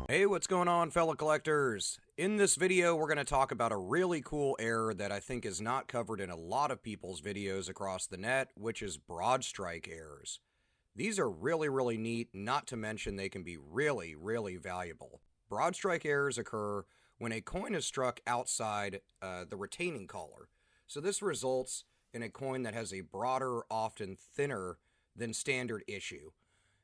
Hey, what's going on, fellow collectors? In this video, we're going to talk about a really cool error that I think is not covered in a lot of people's videos across the net, which is broad strike errors. These are really neat, not to mention they can be really valuable. Broad strike errors occur when a coin is struck outside the retaining collar. So this results in a coin that has a broader, often thinner than standard issue.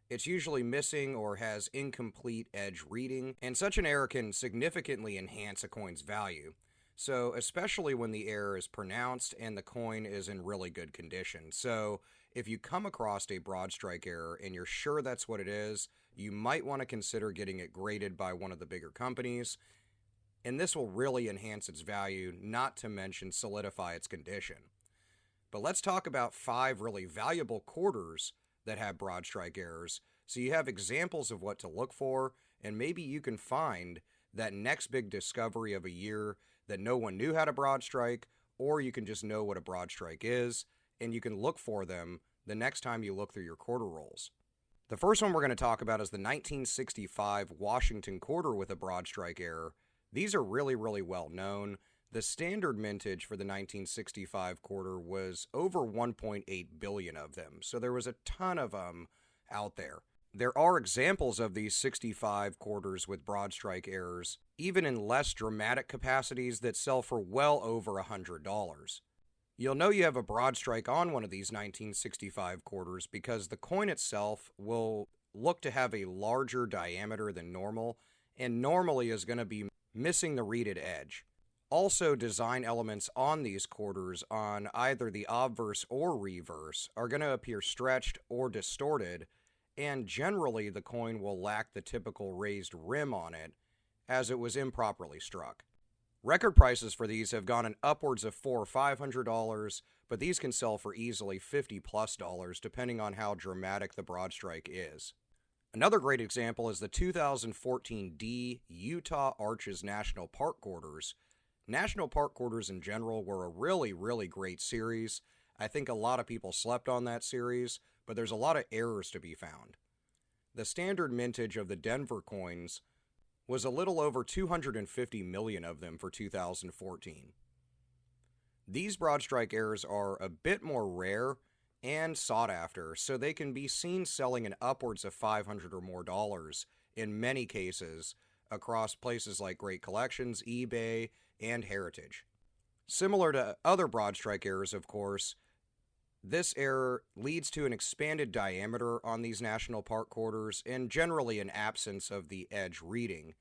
It's usually missing or has incomplete edge reading, and such an error can significantly enhance a coin's value. So, especially when the error is pronounced and the coin is in really good condition. So, if you come across a broad strike error and you're sure that's what it is, you might want to consider getting it graded by one of the bigger companies, and this will really enhance its value, not to mention solidify its condition. But let's talk about 5 really valuable quarters that have broad strike errors, so you have examples of what to look for, and maybe you can find that next big discovery of a year that no one knew had a broad strike, or you can just know what a broad strike is, and you can look for them the next time you look through your quarter rolls. The first one we're going to talk about is the 1965 Washington quarter with a broad strike error. These are really well known. The standard mintage for the 1965 quarter was over 1.8 billion of them, so there was a ton of them out there. There are examples of these 65 quarters with broad strike errors, even in less dramatic capacities, that sell for well over $100. You'll know you have a broad strike on one of these 1965 quarters because the coin itself will look to have a larger diameter than normal, and normally is going to be missing the reeded edge. Also, design elements on these quarters on either the obverse or reverse are going to appear stretched or distorted, and generally the coin will lack the typical raised rim on it as it was improperly struck. Record prices for these have gone in upwards of $400 or $500, but these can sell for easily $50+ depending on how dramatic the broad strike is. Another great example is the 2014 D Utah Arches National Park quarters. National Park quarters in general were a really great series. I think a lot of people slept on that series, but there's a lot of errors to be found. The standard mintage of the Denver coins was a little over 250 million of them for 2014. These broad strike errors are a bit more rare and sought after, so they can be seen selling in upwards of $500 or more in many cases across places like Great Collections, eBay, and Heritage. Similar to other broad strike errors, of course, this error leads to an expanded diameter on these national park quarters and generally an absence of the edge reading.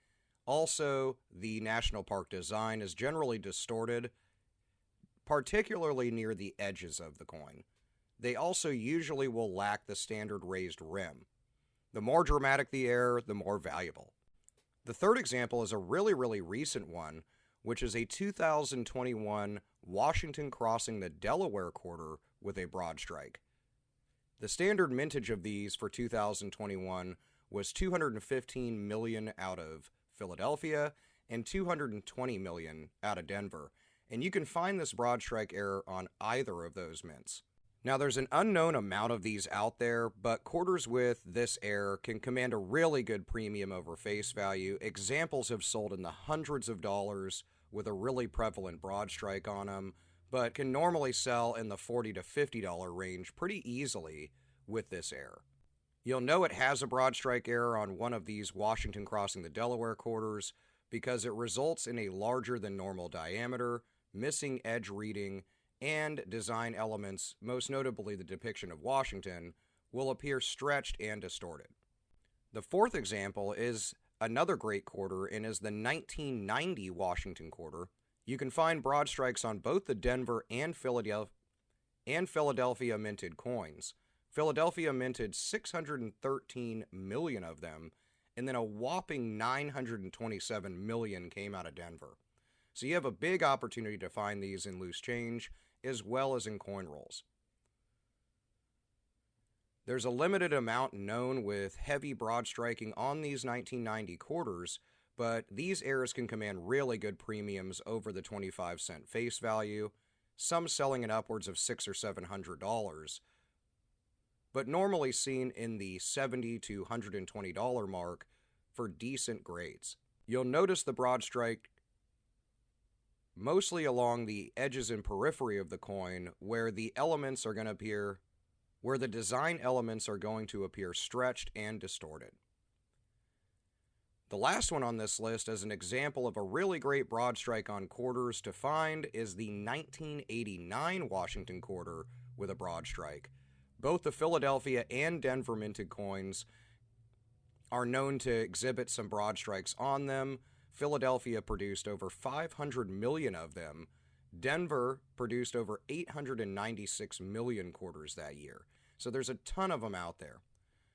Also, the national park design is generally distorted, particularly near the edges of the coin. They also usually will lack the standard raised rim. The more dramatic the error, the more valuable. The third example is a really recent one, which is a 2021 Washington Crossing the Delaware quarter with a broad strike. The standard mintage of these for 2021 was 215 million out of Philadelphia and 220 million out of Denver, and you can find this broad strike error on either of those mints. Now, there's an unknown amount of these out there, but quarters with this error can command a really good premium over face value. Examples have sold in the hundreds of dollars with a really prevalent broad strike on them, but can normally sell in the $40 to $50 range pretty easily with this error. You'll know it has a broad strike error on one of these Washington Crossing the Delaware quarters because it results in a larger than normal diameter, missing edge reading, and design elements, most notably the depiction of Washington, will appear stretched and distorted. The fourth example is another great quarter and is the 1990 Washington quarter. You can find broad strikes on both the Denver and Philadelphia minted coins. Philadelphia minted 613 million of them, and then a whopping 927 million came out of Denver. So you have a big opportunity to find these in loose change, as well as in coin rolls. There's a limited amount known with heavy broad striking on these 1990 quarters, but these errors can command really good premiums over the 25-cent face value, some selling at upwards of $600 or $700, but normally seen in the $70 to $120 mark for decent grades. You'll notice the broad strike mostly along the edges and periphery of the coin where the elements are going to appear, where the design elements are going to appear stretched and distorted. The last one on this list as an example of a really great broad strike on quarters to find is the 1989 Washington quarter with a broad strike. Both the Philadelphia and Denver minted coins are known to exhibit some broad strikes on them. Philadelphia produced over 500 million of them. Denver produced over 896 million quarters that year. So there's a ton of them out there.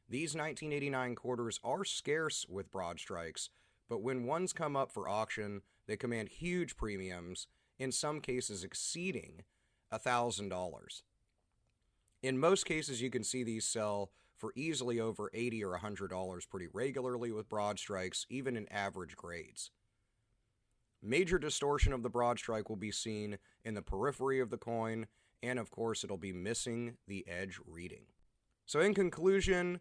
These 1989 quarters are scarce with broad strikes, but when ones come up for auction, they command huge premiums, in some cases exceeding $1,000. In most cases, you can see these sell for easily over $80 or $100 pretty regularly with broad strikes, even in average grades. Major distortion of the broad strike will be seen in the periphery of the coin, and of course it'll be missing the edge reading. So in conclusion,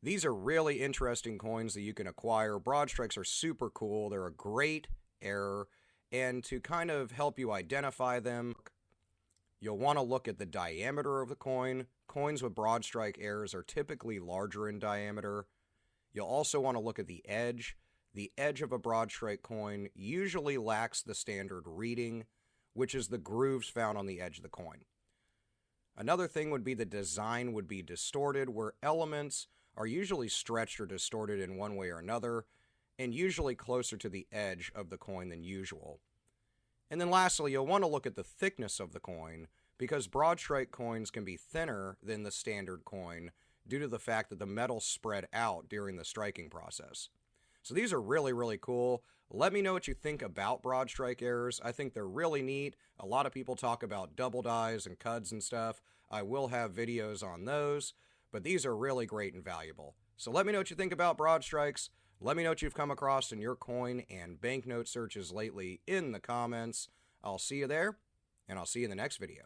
these are really interesting coins that you can acquire. Broad strikes are super cool. They're a great error, and to kind of help you identify them, you'll want to look at the diameter of the coin. Coins with broad strike errors are typically larger in diameter. You'll also want to look at the edge. The edge of a broad strike coin usually lacks the standard reading, which is the grooves found on the edge of the coin. Another thing would be the design would be distorted, where elements are usually stretched or distorted in one way or another, and usually closer to the edge of the coin than usual. And then lastly, you'll want to look at the thickness of the coin, because broad strike coins can be thinner than the standard coin due to the fact that the metal spread out during the striking process. So these are really, really cool. Let me know what you think about broad strike errors. I think they're really neat. A lot of people talk about double dies and cuds and stuff. I will have videos on those, but these are really great and valuable. So let me know what you think about broad strikes. Let me know what you've come across in your coin and banknote searches lately in the comments. I'll see you there, and I'll see you in the next video.